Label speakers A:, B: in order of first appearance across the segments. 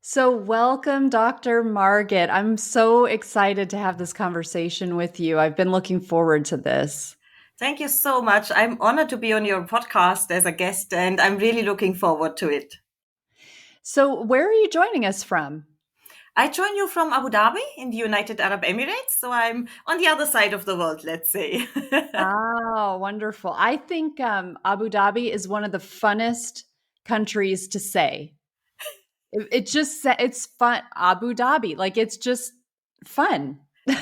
A: So, welcome, Dr. Margit. I'm so excited to have this conversation with you. I've been looking forward to this.
B: Thank you so much. I'm honored to be on your podcast as a guest, and I'm really looking forward to it.
A: So, where are you joining us from?
B: I join you from Abu Dhabi in the United Arab Emirates, so I'm on the other side of the world, let's say.
A: Oh, wonderful. I think Abu Dhabi is one of the funnest countries to say. It's fun. Abu Dhabi, like it's just fun. The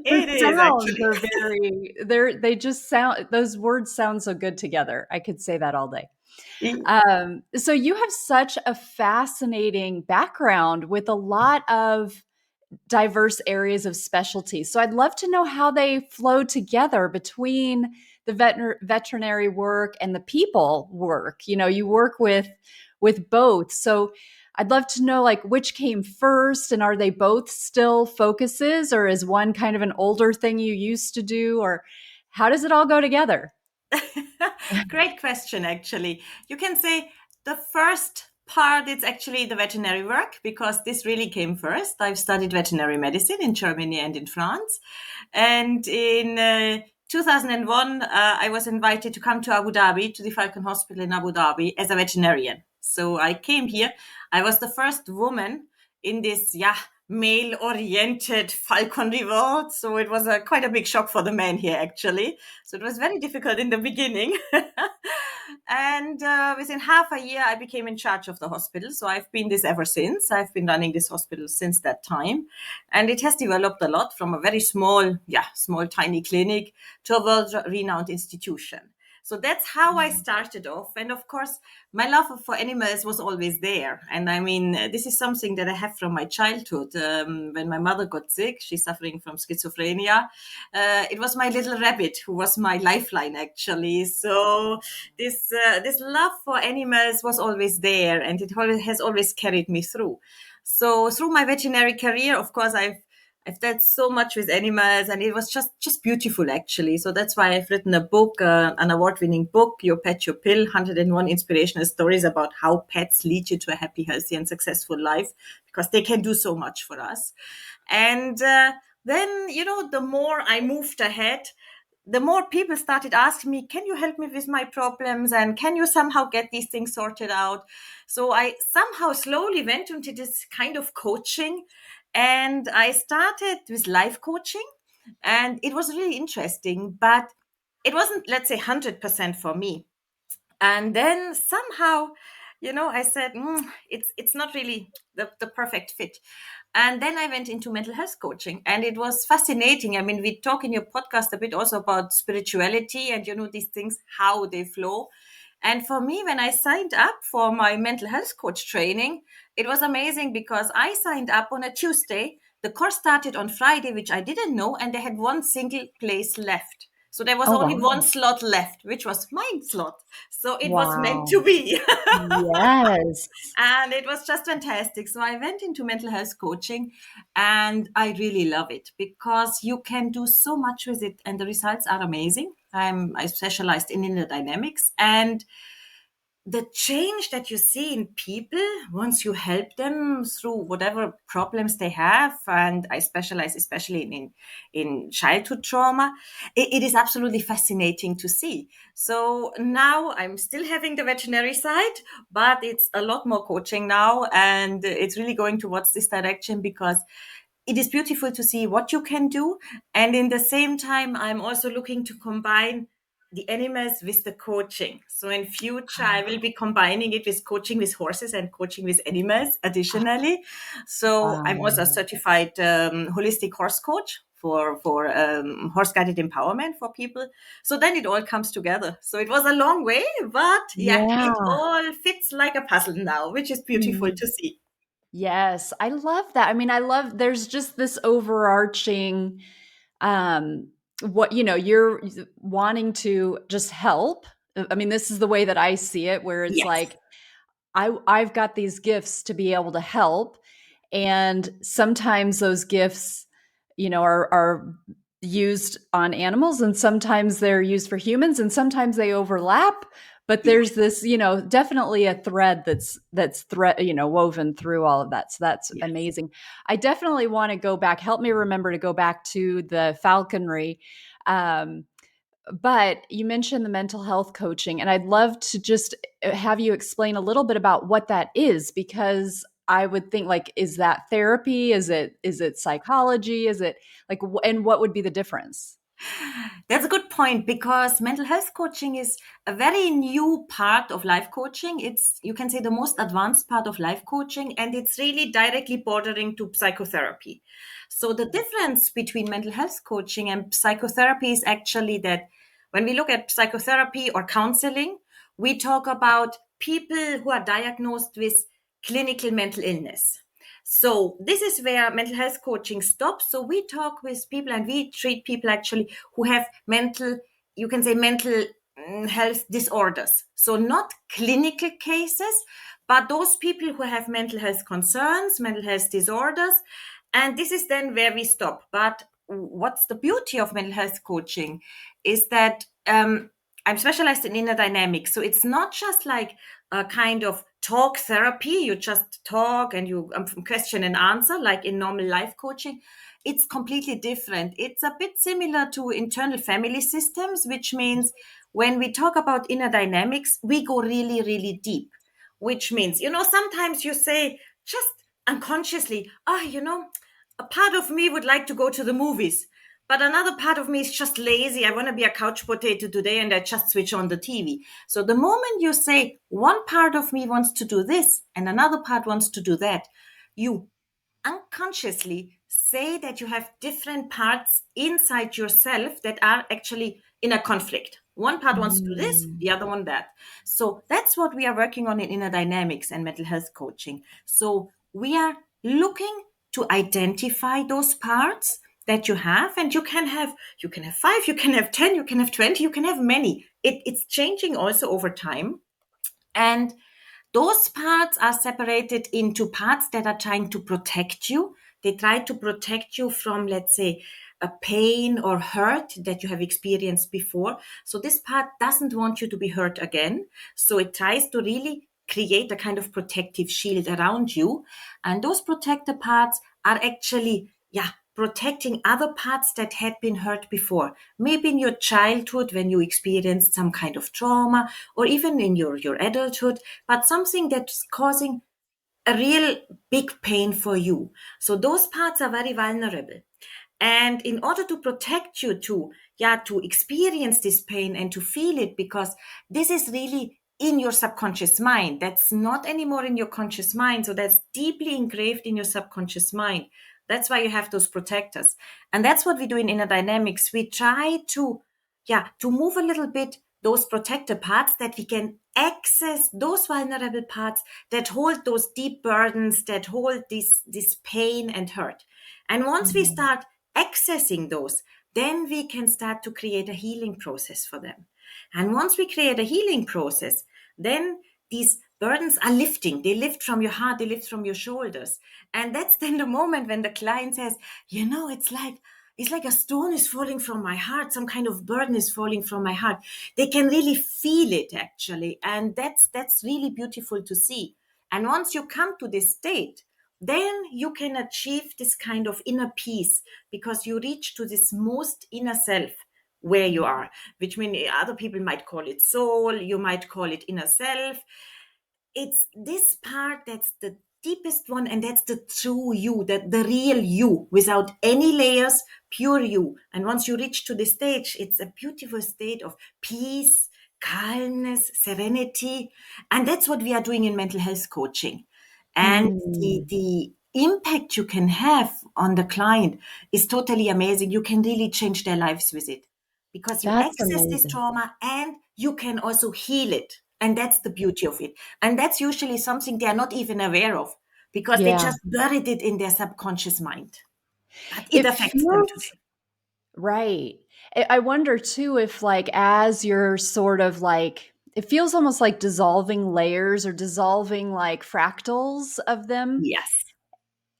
B: It is
A: sounds
B: actually.
A: are they just sound, those words sound so good together. I could say that all day. So you have such a fascinating background with a lot of diverse areas of specialty. So I'd love to know how they flow together between the veterinary work and the people work. You know, you work with both. So I'd love to know like which came first, and are they both still focuses, or is one kind of an older thing you used to do, or how does it all go together?
B: Great question, actually. You can say the first part is actually the veterinary work because this really came first. I've studied veterinary medicine in Germany and in France. And in 2001, I was invited to come to Abu Dhabi, to the Falcon Hospital in Abu Dhabi as a veterinarian. So I came here. I was the first woman in this, male-oriented falconry world. So it was quite a big shock for the men here, actually. So it was very difficult in the beginning. And within half a year, I became in charge of the hospital. So I've been this ever since. I've been running this hospital since that time. And it has developed a lot from a very small, tiny clinic to a world renowned institution. So that's how I started off. And of course, my love for animals was always there. And I mean, this is something that I have from my childhood. When my mother got sick, she's suffering from schizophrenia. It was my little rabbit who was my lifeline, actually. So this love for animals was always there, and has always carried me through. So through my veterinary career, of course, I've done so much with animals, and it was just beautiful, actually. So that's why I've written a book, an award-winning book, Your Pet, Your Pill: 101 Inspirational Stories about how pets lead you to a happy, healthy, and successful life, because they can do so much for us. And then, the more I moved ahead, the more people started asking me, can you help me with my problems? And can you somehow get these things sorted out? So I somehow slowly went into this kind of coaching, and I started with life coaching, and it was really interesting, but it wasn't, let's say, 100% for me. And then somehow, I said, it's not really the perfect fit. And then I went into mental health coaching, and it was fascinating. I mean, we talk in your podcast a bit also about spirituality and, these things, how they flow. And for me, when I signed up for my mental health coach training, it was amazing because I signed up on a Tuesday. The course started on Friday, which I didn't know, and they had one single place left. So there was
A: Oh,
B: only one
A: wow.
B: slot left, which was my slot. So it was meant
A: Wow.
B: to be.
A: Yes.
B: And it was just fantastic. So I went into mental health coaching, and I really love it because you can do so much with it, and the results are amazing. I specialized in inner dynamics, and the change that you see in people once you help them through whatever problems they have, and I specialize especially in childhood trauma, it is absolutely fascinating to see. So now I'm still having the veterinary side, but it's a lot more coaching now, and it's really going towards this direction because it is beautiful to see what you can do. And in the same time, I'm also looking to combine the animals with the coaching. So in future, I will be combining it with coaching with horses and coaching with animals additionally. So I'm also a
A: Wow.
B: certified holistic horse coach for horse guided empowerment for people. So then it all comes together. So it was a long way, but yeah, it
A: Yeah.
B: all fits like a puzzle now, which is beautiful to see.
A: Yes, I love that. I mean, I love there's just this overarching um what you're wanting to just help. I mean, this is the way that I see it, where it's
B: Yes.
A: like I've got these gifts to be able to help, and sometimes those gifts, are used on animals, and sometimes they're used for humans, and sometimes they overlap. but there's this, definitely a thread that's thread, woven through all of that. So that's
B: Yes.
A: amazing. I definitely want to go back. Help me remember to go back to the falconry. Um, but you mentioned the mental health coaching, and I'd love to just have you explain a little bit about what that is, because I would think, like, is that therapy? Is it psychology? Is it like, and what would be the difference?
B: That's a good point because mental health coaching is a very new part of life coaching. It's, you can say, the most advanced part of life coaching, and it's really directly bordering to psychotherapy. So, the difference between mental health coaching and psychotherapy is actually that when we look at psychotherapy or counseling, we talk about people who are diagnosed with clinical mental illness. So this is where mental health coaching stops. So we talk with people and we treat people actually who have mental, you can say mental health disorders. So not clinical cases, but those people who have mental health concerns, mental health disorders. And this is then where we stop. But what's the beauty of mental health coaching is that I'm specialized in inner dynamics. So it's not just like a kind of talk therapy. You just talk and you question and answer like in normal life coaching. It's completely different. It's a bit similar to internal family systems, which means when we talk about inner dynamics, we go really, really deep, which means, sometimes you say just unconsciously, a part of me would like to go to the movies. But another part of me is just lazy. I want to be a couch potato today and I just switch on the TV. So the moment you say one part of me wants to do this and another part wants to do that, you unconsciously say that you have different parts inside yourself that are actually in a conflict. One part wants to do this,
A: Mm.
B: the other one that. So that's what we are working on in inner dynamics and mental health coaching. So we are looking to identify those parts that you have, and you can have 5, you can have 10, you can have 20, you can have many. It's changing also over time. And those parts are separated into parts that are trying to protect you. They try to protect you from, let's say, a pain or hurt that you have experienced before. So this part doesn't want you to be hurt again. So it tries to really create a kind of protective shield around you. And those protector parts are actually, yeah, protecting other parts that had been hurt before. Maybe in your childhood when you experienced some kind of trauma, or even in your adulthood, but something that's causing a real big pain for you. So those parts are very vulnerable. And in order to protect you to experience this pain and to feel it, because this is really in your subconscious mind. That's not anymore in your conscious mind. So that's deeply engraved in your subconscious mind. That's why you have those protectors. And that's what we do in inner dynamics. We try to move a little bit those protector parts that we can access those vulnerable parts that hold those deep burdens, that hold this pain and hurt. And once we
A: Mhm.
B: start accessing those, then we can start to create a healing process for them. And once we create a healing process, then these burdens are lifting. They lift from your heart, they lift from your shoulders. And that's then the moment when the client says, it's like a stone is falling from my heart, some kind of burden is falling from my heart. They can really feel it actually. And that's really beautiful to see. And once you come to this state, then you can achieve this kind of inner peace because you reach to this most inner self where you are, which means other people might call it soul, you might call it inner self. It's this part that's the deepest one, and that's the true you, the real you, without any layers, pure you. And once you reach to this stage, it's a beautiful state of peace, calmness, serenity. And that's what we are doing in mental health coaching. And the
A: Mm.
B: the impact you can have on the client is totally amazing. You can really change their lives with it because you
A: That's
B: access this
A: amazing.
B: trauma and you can also heal it. And that's the beauty of it. And that's usually something they are not even aware of because they
A: Yeah.
B: just buried it in their subconscious mind. But it
A: It
B: affects them
A: feels
B: today.
A: right. I wonder too if, like, as you're sort of like, it feels almost like dissolving layers or dissolving like fractals of them.
B: Yes.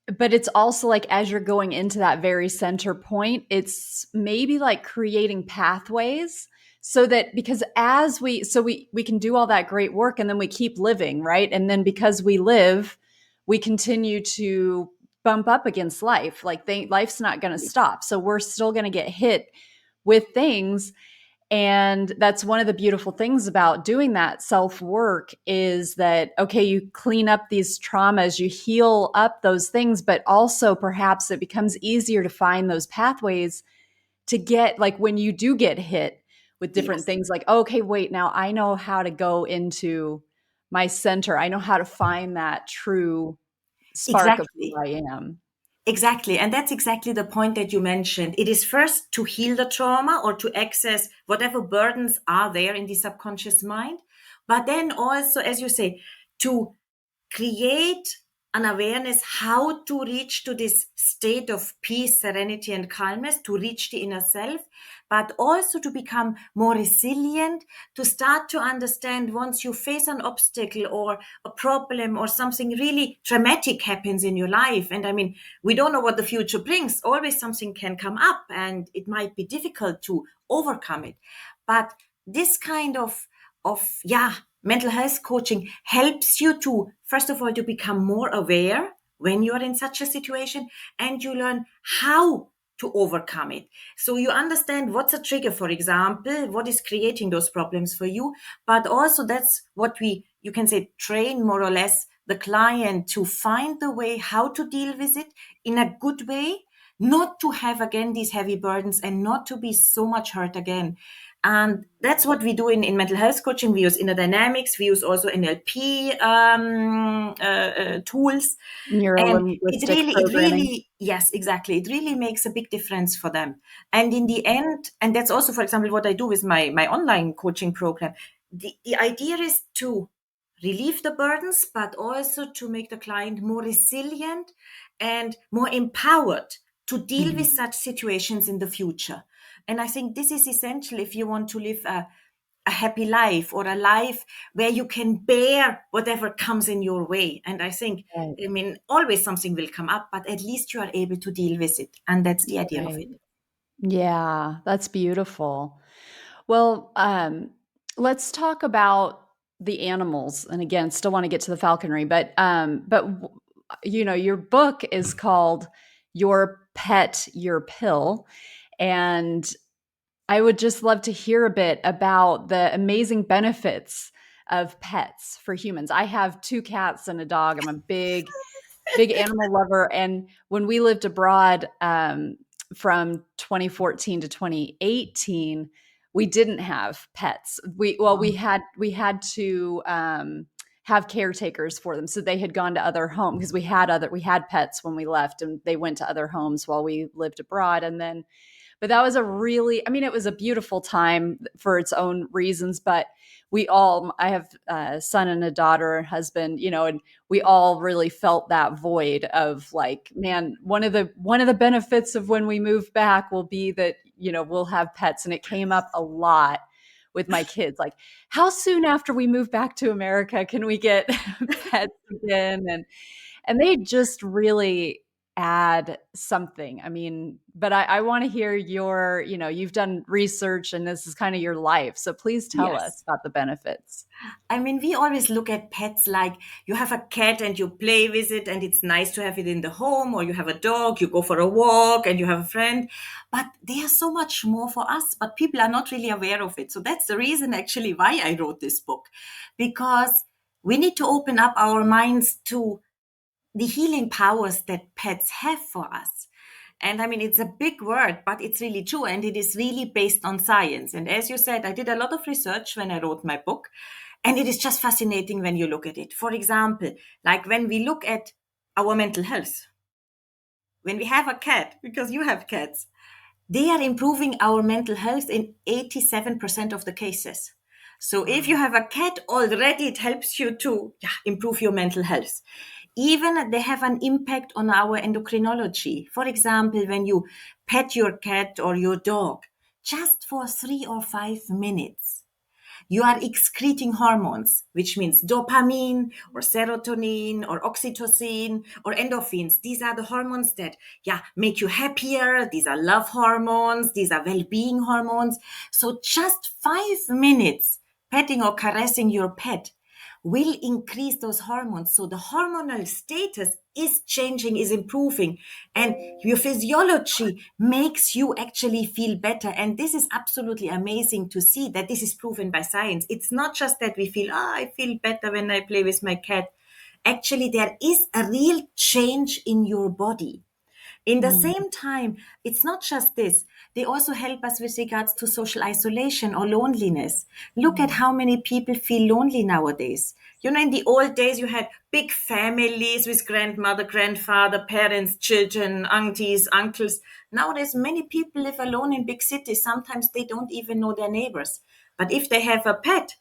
A: But it's also like, as you're going into that very center point, it's maybe like creating pathways so that because as we can do all that great work and then we keep living, right? And then because we live, we continue to bump up against life. Like life's not going to stop. So we're still going to get hit with things. And that's one of the beautiful things about doing that self work is that, okay, you clean up these traumas, you heal up those things, but also perhaps it becomes easier to find those pathways to get, like, when you do get hit with different
B: Yes.
A: things, like, okay, wait, now I know how to go into my center. I know how to find that true spark of who
B: Exactly.
A: I am.
B: Exactly. And that's exactly the point that you mentioned. It is first to heal the trauma or to access whatever burdens are there in the subconscious mind. But then also, as you say, to create an awareness how to reach to this state of peace, serenity, and calmness, to reach the inner self, but also to become more resilient, to start to understand once you face an obstacle or a problem or something really dramatic happens in your life. And I mean, we don't know what the future brings. Always something can come up and it might be difficult to overcome it. But this kind of mental health coaching helps you to, first of all, to become more aware when you are in such a situation, and you learn how to overcome it. So you understand what's a trigger, for example, what is creating those problems for you. But also that's what you can say, train more or less the client to find the way how to deal with it in a good way, not to have again these heavy burdens and not to be so much hurt again. And that's what we do in mental health coaching. We use inner dynamics. We use also NLP tools. And
A: Neuro-linguistic
B: it
A: programming.
B: really, yes, exactly. It really makes a big difference for them. And in the end, and that's also, for example, what I do with my online coaching program. The idea is to relieve the burdens, but also to make the client more resilient and more empowered to deal with
A: Mhm.
B: such situations in the future. And I think this is essential if you want to live a happy life, or a life where you can bear whatever comes in your way. And I think,
A: Right.
B: I mean, always something will come up, but at least you are able to deal with it. And that's the idea of
A: Right.
B: it.
A: Yeah, that's beautiful. Well, let's talk about the animals. And again, still want to get to the falconry, your book is called Your Pet, Your Pill. And I would just love to hear a bit about the amazing benefits of pets for humans. I have 2 cats and a dog. I'm a big animal lover. And when we lived abroad, from 2014 to 2018, we didn't have pets. We had to have caretakers for them. So they had gone to other homes because we had pets when we left, and they went to other homes while we lived abroad. And then but that was it was a beautiful time for its own reasons. But I have a son and a daughter and husband, and we all really felt that void of, like, man, one of the benefits of when we move back will be that, we'll have pets. And it came up a lot with my kids, like, how soon after we move back to America can we get pets again? And they just really add something. I mean, but I want to hear you've done research and this is kind of your life. So please tell us
B: Yes.
A: about the benefits.
B: I mean, we always look at pets like you have a cat and you play with it and it's nice to have it in the home, or you have a dog, you go for a walk and you have a friend. But they are so much more for us, but people are not really aware of it. So that's the reason actually why I wrote this book, because we need to open up our minds to the healing powers that pets have for us. And I mean, it's a big word, but it's really true. And it is really based on science. And as you said, I did a lot of research when I wrote my book. And it is just fascinating when you look at it. For example, like when we look at our mental health, when we have a cat, because you have cats, they are improving our mental health in 87% of the cases. So if you
A: Wow.
B: have a cat already, it helps you to improve your mental health. Even they have an impact on our endocrinology. For example, when you pet your cat or your dog, just for 3 or 5 minutes, you are excreting hormones, which means dopamine or serotonin or oxytocin or endorphins. These are the hormones that, make you happier. These are love hormones. These are well-being hormones. So just 5 minutes petting or caressing your pet will increase those hormones. So the hormonal status is changing, is improving, and your physiology makes you actually feel better. And this is absolutely amazing to see that this is proven by science. It's not just that we feel, I feel better when I play with my cat. Actually, there is a real change in your body. In the same time, it's not just this. They also help us with regards to social isolation or loneliness. Look at how many people feel lonely nowadays. In the old days, you had big families with grandmother, grandfather, parents, children, aunties, uncles. Nowadays, many people live alone in big cities. Sometimes they don't even know their neighbors. But if they have a pet,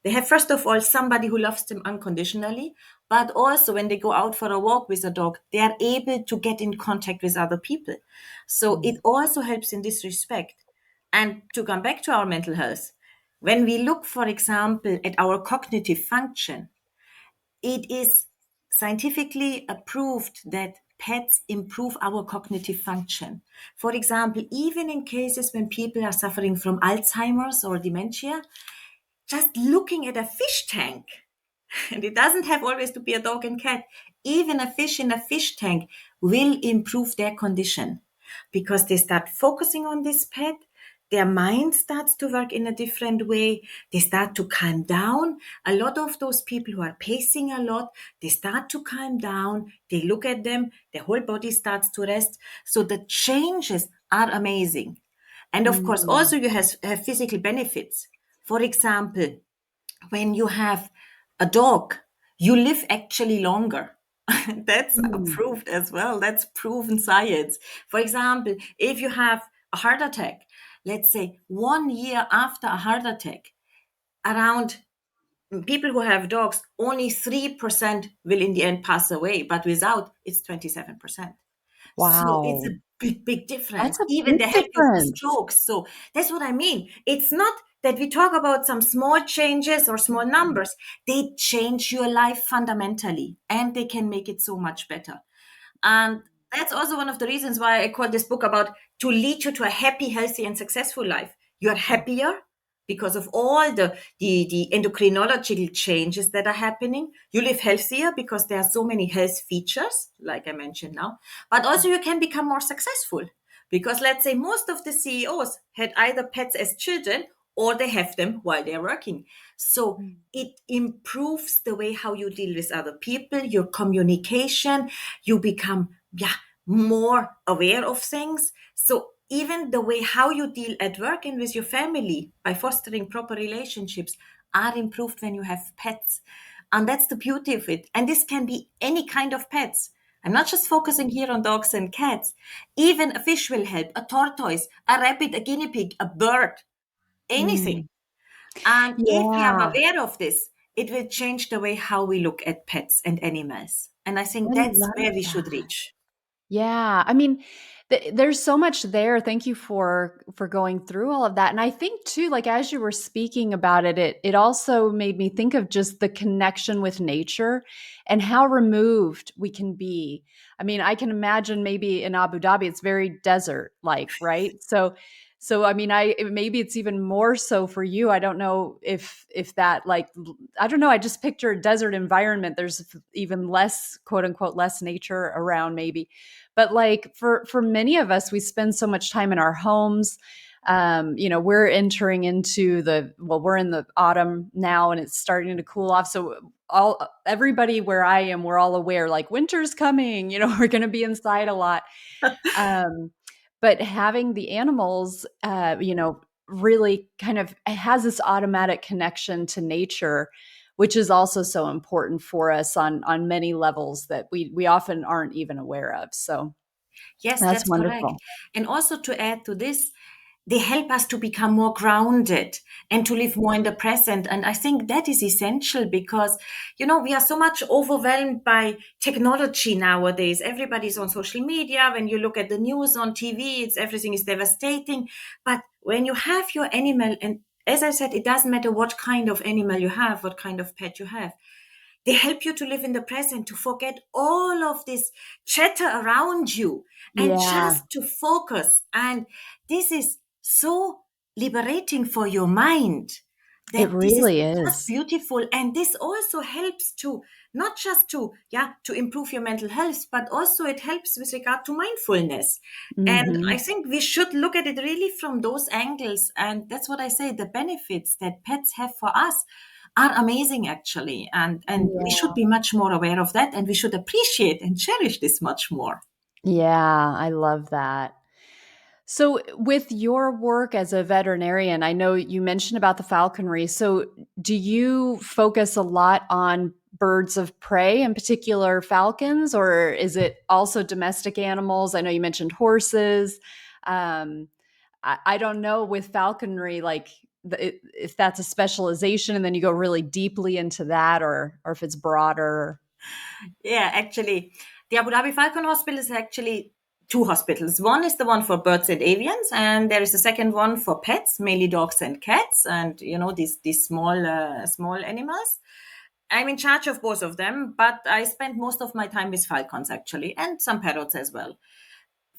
B: they have, first of all, somebody who loves them unconditionally, but also when they go out for a walk with a dog, they are able to get in contact with other people. So it also helps in this respect. And to come back to our mental health, when we look, for example, at our cognitive function, it is scientifically approved that pets improve our cognitive function. For example, even in cases when people are suffering from Alzheimer's or dementia, just looking at a fish tank, and it doesn't have always to be a dog and cat, even a fish in a fish tank will improve their condition because they start focusing on this pet. Their mind starts to work in a different way. They start to calm down. A lot of those people who are pacing a lot, they start to calm down. They look at them, their whole body starts to rest. So the changes are amazing. And of course, also you have physical benefits. For example, when you have a dog, you live actually longer. That's approved as well. That's proven science. For example, if you have a heart attack, let's say 1 year after a heart attack, around people who have dogs, only 3% will in the end pass away, but without, it's 27%. So it's a
A: Wow.
B: big, big difference.
A: That's a
B: Even
A: big
B: they help you for
A: difference.
B: strokes. So that's what I mean. It's not that we talk about some small changes or small numbers. They change your life fundamentally and they can make it so much better. And that's also one of the reasons why I call this book about to lead you to a happy, healthy, and successful life. You're happier because of all the endocrinological changes that are happening. You live healthier because there are so many health features, like I mentioned now. But also you can become more successful because let's say most of the CEOs had either pets as children or they have them while they're working. So it improves the way how you deal with other people, your communication, you become more aware of things. So even the way how you deal at work and with your family by fostering proper relationships are improved when you have pets. And that's the beauty of it. And this can be any kind of pets. I'm not just focusing here on dogs and cats. Even a fish will help, a tortoise, a rabbit, a guinea pig, a bird, anything.
A: Mm.
B: And if we are
A: Yeah.
B: aware of this, it will change the way how we look at pets and animals. And I think
A: I
B: that's
A: love
B: where we should
A: that.
B: reach.
A: Yeah, I mean, there's so much there. Thank you for going through all of that. And I think too, like as you were speaking about it, it also made me think of just the connection with nature and how removed we can be. I mean, I can imagine maybe in Abu Dhabi, it's very desert like, right? So I mean, maybe it's even more so for you. I don't know if that like I don't know. I just picture a desert environment. There's even less quote unquote less nature around maybe, but like for many of us, we spend so much time in our homes. We're entering into we're in the autumn now and it's starting to cool off. So everybody where I am, we're all aware like winter's coming, we're going to be inside a lot. Um, but having the animals, really kind of has this automatic connection to nature, which is also so important for us on many levels that we often aren't even aware of. So
B: Yes,
A: that's
B: that's correct.
A: wonderful.
B: And also to add to this, they help us to become more grounded and to live more in the present. And I think that is essential because, we are so much overwhelmed by technology nowadays. Everybody's on social media. When you look at the news on TV, everything is devastating. But when you have your animal and as I said, it doesn't matter what kind of animal you have, what kind of pet you have. They help you to live in the present, to forget all of this chatter around you and
A: Yeah,
B: just to focus. And this is so liberating for your mind,
A: it
B: that this is
A: really
B: just
A: is.
B: beautiful. And this also helps to not just to, yeah, to improve your mental health, but also it helps with regard to mindfulness. And I
A: Hmm.
B: think we should look at it really from those angles. And that's what I say, the benefits that pets have for us are amazing, actually, and we should
A: Yeah.
B: be much more aware of that, and we should appreciate and cherish this much more.
A: Yeah, I love that. So, with your work as a veterinarian, I know you mentioned about the falconry. So, do you focus a lot on birds of prey, in particular falcons, or is it also domestic animals? I know you mentioned horses. Um, I don't know with falconry, like if that's a specialization, and then you go really deeply into that, or if it's broader.
B: Yeah, actually, the Abu Dhabi Falcon Hospital is actually two hospitals. One is the one for birds and avians, and there is a second one for pets, mainly dogs and cats, and these small animals. I'm in charge of both of them, but I spend most of my time with falcons, actually, and some parrots as well.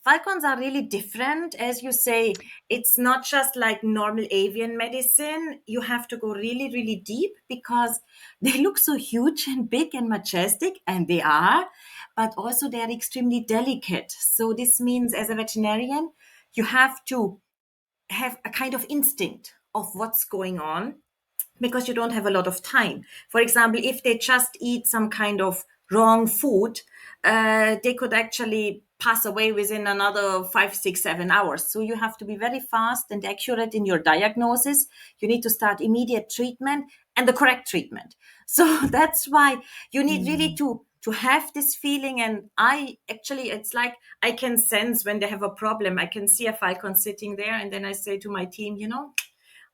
B: Falcons are really different. As you say, it's not just like normal avian medicine. You have to go really, really deep because they look so huge and big and majestic, and they are, but also they are extremely delicate. So, this means as a veterinarian, you have to have a kind of instinct of what's going on because you don't have a lot of time. For example, if they just eat some kind of wrong food, they could actually pass away within another 5, 6, 7 hours. So you have to be very fast and accurate in your diagnosis. You need to start immediate treatment and the correct treatment. So that's why you need really
A: Mm.
B: to have this feeling. And I actually, it's like I can sense when they have a problem. I can see a falcon sitting there, and then I say to my team,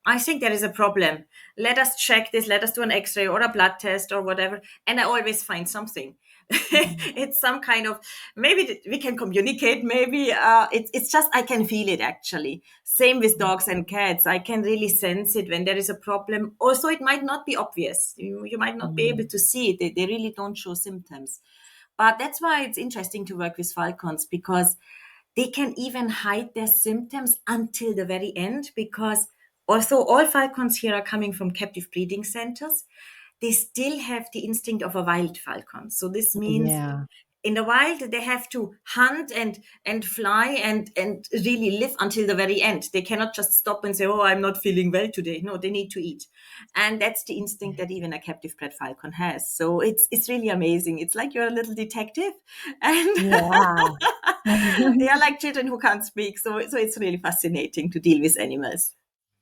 B: I think there is a problem. Let us check this. Let us do an x ray or a blood test or whatever. And I always find something. It's some kind of, maybe we can communicate. Maybe it's just, I can feel it, actually. Same with dogs and cats. I can really sense it when there is a problem. Also, it might not be obvious. You might not be able
A: Mm.
B: to see it. They really don't show symptoms. But that's why it's interesting to work with falcons, because they can even hide their symptoms until the very end, because although all falcons here are coming from captive breeding centers, they still have the instinct of a wild falcon. So this means
A: Yeah.
B: in the wild they have to hunt and fly and really live until the very end. They cannot just stop and say, "Oh, I'm not feeling well today." No, they need to eat, and that's the instinct that even a captive bred falcon has. So it's really amazing. It's like you're a little detective, and
A: Yeah.
B: they are like children who can't speak. So it's really fascinating to deal with animals.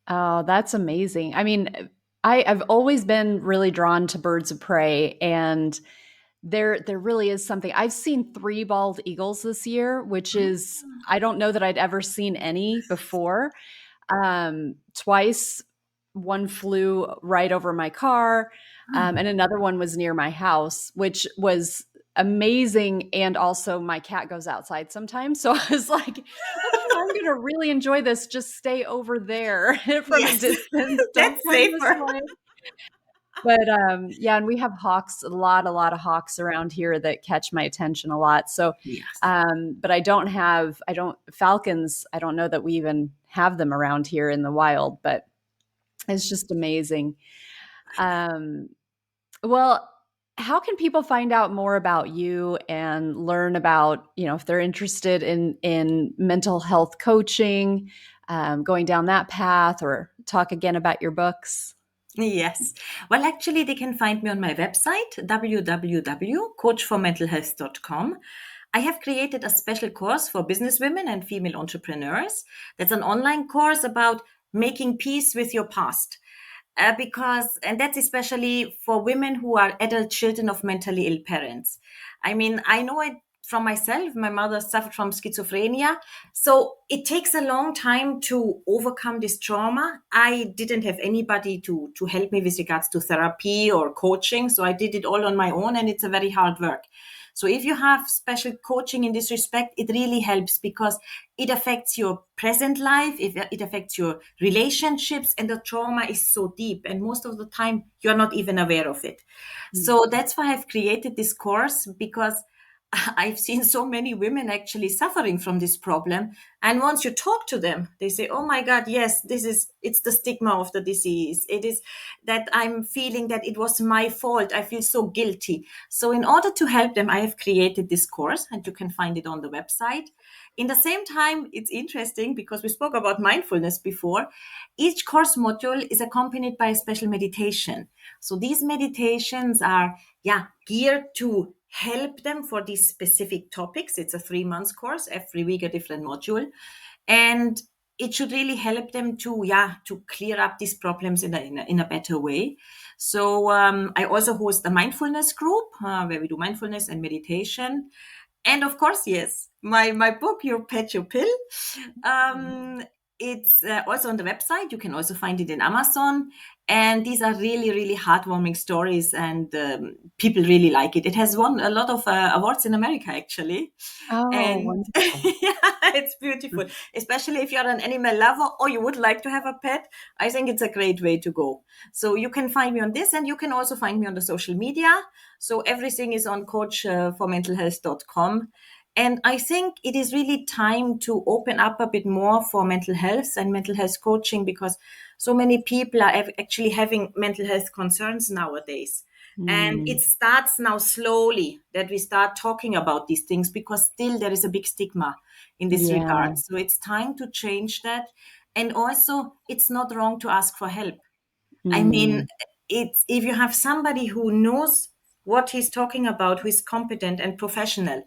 A: Oh, that's amazing. I mean, I've always been really drawn to birds of prey, and there really is something. I've seen three bald eagles this year, which is I don't know that I'd ever seen any before. Twice, one flew right over my car, and another one was near my house, which was amazing. And also, my cat goes outside sometimes, so I was like, "Okay, I'm gonna really enjoy this. Just stay over there from a
B: Yes,
A: distance. Don't
B: that's
A: come this
B: safer.
A: way." But yeah, and we have hawks, a lot of hawks around here that catch my attention a lot. So,
B: Yes.
A: but I don't falcons. I don't know that we even have them around here in the wild, but it's just amazing. Um, well, how can people find out more about you and learn about, if they're interested in mental health coaching, going down that path, or talk again about your books?
B: Yes. Well, actually, they can find me on my website, www.coachformentalhealth.com. I have created a special course for business women and female entrepreneurs. That's an online course about making peace with your past. And that's especially for women who are adult children of mentally ill parents. I mean, I know it from myself. My mother suffered from schizophrenia. So it takes a long time to overcome this trauma. I didn't have anybody to help me with regards to therapy or coaching. So I did it all on my own, and it's a very hard work. So if you have special coaching in this respect, it really helps because it affects your present life, it affects your relationships, and the trauma is so deep. And most of the time, you're not even aware of it. So that's why I've created this course, because I've seen so many women actually suffering from this problem. And once you talk to them, they say, oh my God, yes, it's the stigma of the disease. It is that I'm feeling that it was my fault. I feel so guilty. So in order to help them, I have created this course, and you can find it on the website. In the same time, it's interesting because we spoke about mindfulness before. Each course module is accompanied by a special meditation. So these meditations are, geared to help them for these specific topics. It's a 3 month course, every week a different module. And it should really help them to clear up these problems in a better way. So I also host a mindfulness group where we do mindfulness and meditation. And of course, yes, my book, Your Pet, Your Pill. It's also on the website. You can also find it in Amazon. And these are really, really heartwarming stories, and people really like it. It has won a lot of awards in America, actually.
A: Oh,
B: And
A: wonderful.
B: it's beautiful, especially if you're an animal lover or you would like to have a pet. I think it's a great way to go. So you can find me on this, and you can also find me on the social media. So everything is on coachformentalhealth.com. And I think it is really time to open up a bit more for mental health and mental health coaching, because so many people are actually having mental health concerns nowadays. And it
A: Mm,
B: starts now slowly that we start talking about these things, because still there is a big stigma in this
A: yeah.
B: regard. So it's time to change that. And also, it's not wrong to ask for help. I mean,
A: Mm,
B: it's if you have somebody who knows what he's talking about, who is competent and professional,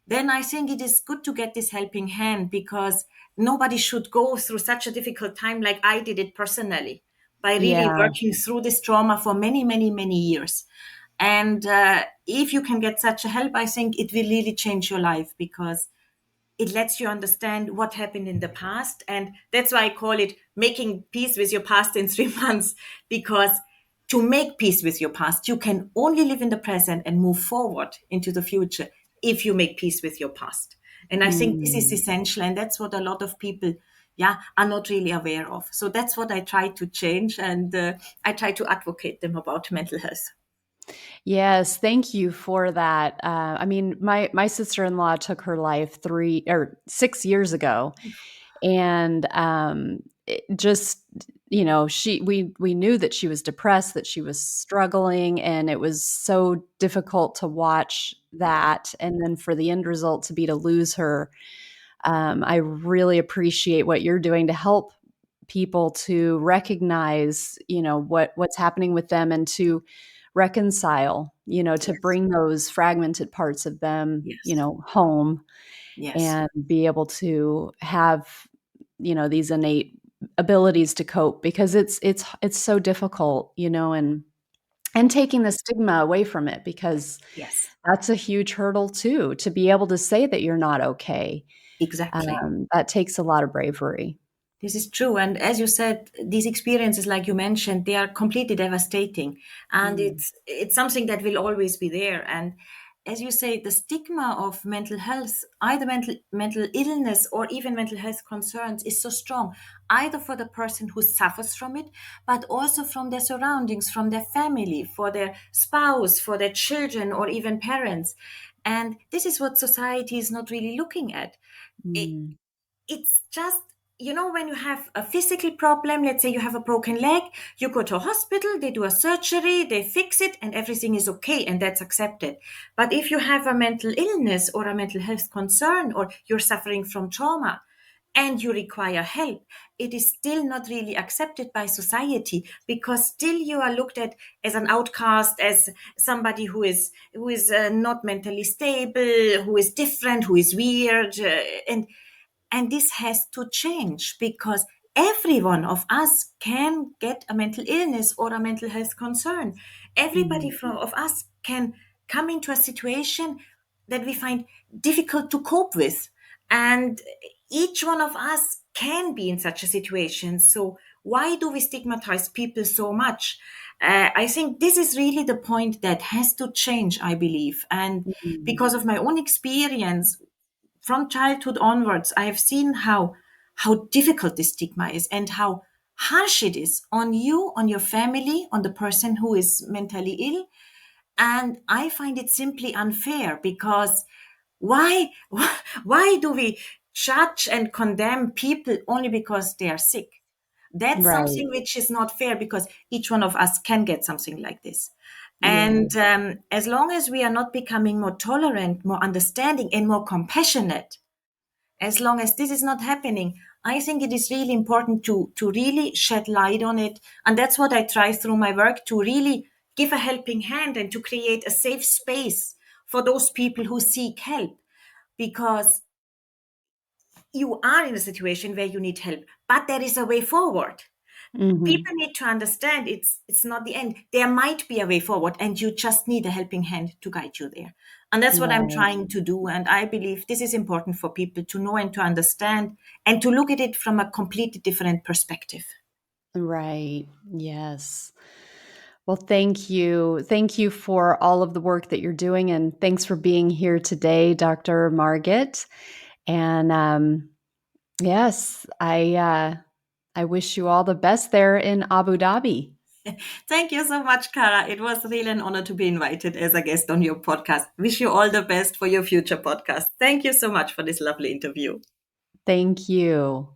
B: then I think it is good to get this helping hand, because nobody should go through such a difficult time like I did it personally, by really
A: yeah.
B: working through this trauma for many, many, many years. And if you can get such a help, I think it will really change your life, because it lets you understand what happened in the past. And that's why I call it making peace with your past in 3 months, because to make peace with your past, you can only live in the present and move forward into the future if you make peace with your past. And I think this is
A: Mm.
B: essential. And that's what a lot of people, are not really aware of. So that's what I try to change. And I try to advocate them about mental health.
A: Yes, thank you for that. I mean, my sister-in-law took her life 3 or 6 years ago, and just we knew that she was depressed, that she was struggling, and it was so difficult to watch that, and then for the end result to be to lose her. I really appreciate what you're doing to help people to recognize, what's happening with them and to reconcile, to
B: Yes.
A: bring those fragmented parts of them,
B: Yes.
A: home
B: Yes.
A: and be able to have, these innate abilities to cope because it's so difficult, and taking the stigma away from it because
B: Yes.
A: that's a huge hurdle too, to be able to say that you're not okay.
B: Exactly.
A: That takes a lot of bravery.
B: This is true. And as you said, these experiences, like you mentioned, they are completely devastating. And
A: Mm.
B: it's something that will always be there. And as you say, the stigma of mental health, either mental illness or even mental health concerns, is so strong, either for the person who suffers from it, but also from their surroundings, from their family, for their spouse, for their children, or even parents. And this is what society is not really looking at.
A: Mm.
B: It's just, when you have a physical problem, let's say you have a broken leg, you go to a hospital, they do a surgery, they fix it, and everything is okay, and that's accepted. But if you have a mental illness or a mental health concern, or you're suffering from trauma and you require help, it is still not really accepted by society, because still you are looked at as an outcast, as somebody who is not mentally stable, who is different, who is weird, and this has to change, because every one of us can get a mental illness or a mental health concern. Everybody
A: Mm.
B: of us can come into a situation that we find difficult to cope with. And each one of us can be in such a situation. So why do we stigmatize people so much? I think this is really the point that has to change, I believe. And
A: Mhm.
B: because of my own experience from childhood onwards, I have seen how difficult this stigma is and how harsh it is on you, on your family, on the person who is mentally ill. And I find it simply unfair because why why do we judge and condemn people only because they are sick? That's
A: Right.
B: something which is not fair because each one of us can get something like this.
A: Yeah.
B: And as long as we are not becoming more tolerant, more understanding, and more compassionate, as long as this is not happening, I think it is really important to really shed light on it. And that's what I try through my work, to really give a helping hand and to create a safe space for those people who seek help, because you are in a situation where you need help, but there is a way forward.
A: Hmm.
B: People need to understand it's not the end. There might be a way forward, and you just need a helping hand to guide you there. And that's what I'm
A: Right.
B: trying to do. And I believe this is important for people to know and to understand and to look at it from a completely different perspective.
A: Right. Yes. Well, thank you. Thank you for all of the work that you're doing. And thanks for being here today, Dr. Margit. And yes, I wish you all the best there in Abu Dhabi.
B: Thank you so much, Kara. It was really an honor to be invited as a guest on your podcast. Wish you all the best for your future podcast. Thank you so much for this lovely interview.
A: Thank you.